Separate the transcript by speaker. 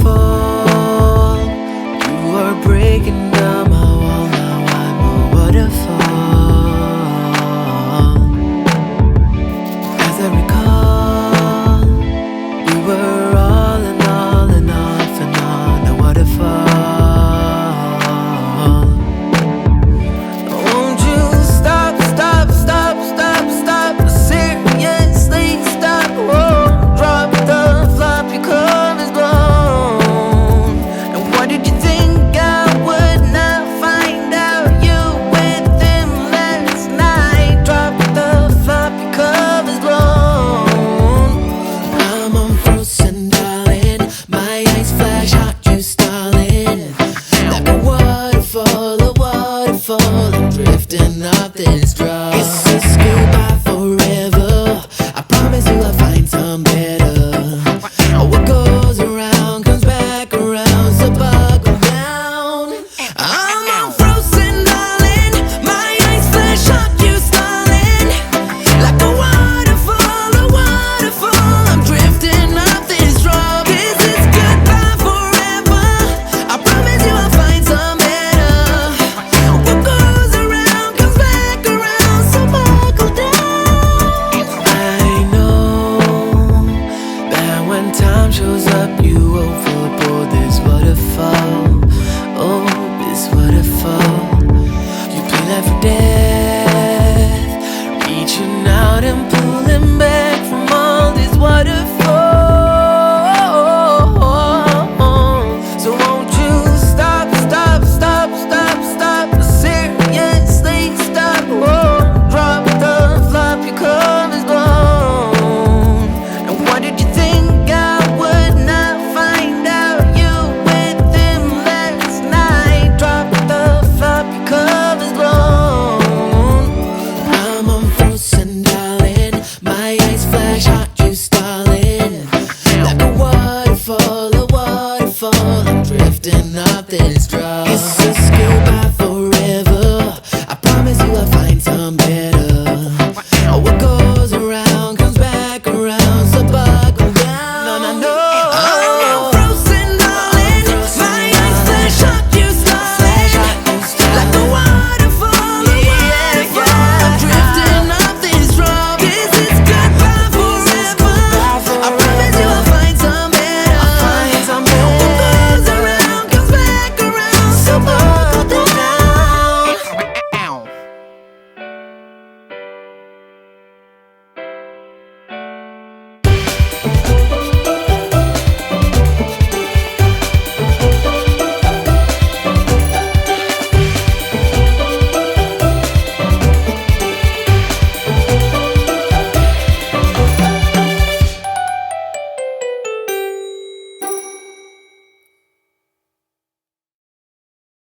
Speaker 1: Shortfall, you are breaking down my wall. Now I'm a waterfall. As I recall, we were all in all and off and on a waterfall. Won't you stop, stop, stop, stop, stop? Seriously, stop. Whoa, drop the flop, your cover is blown. And what did you think I would not find out? You with him last night. Drop the flop, your cover is blown. I'm unfrozen, darling. My eyes flash hot, you stalling. Like a waterfall, a waterfall. I'm drifting off this drop. It's a goodbye forever. I promise you I'll find some better. What goes around comes back around, so buckle down. I'm unfrozen, darling. My eyes flash hot, you stalling. Like a waterfall, a waterfall. I'm drifting off this drop. This is goodbye forever. I promise you I'll find some better. What goes around comes back around, so buckle down. I know that when time shows up, you overboard this waterfall. Oh, this waterfall. You play life for death, reaching out and pulling back from all these waterfalls. So won't you stop, stop, stop, stop, stop? Seriously, stop. Whoa, drop the flop, your cover is blown. And what did you think I would not find out? You with him last night. Drop the flop, your cover is blown. I'm unfrozen, darling. My eyes flash hot, you stalling. Like a waterfall, a waterfall. I'm drifting off this drop. It's a goodbye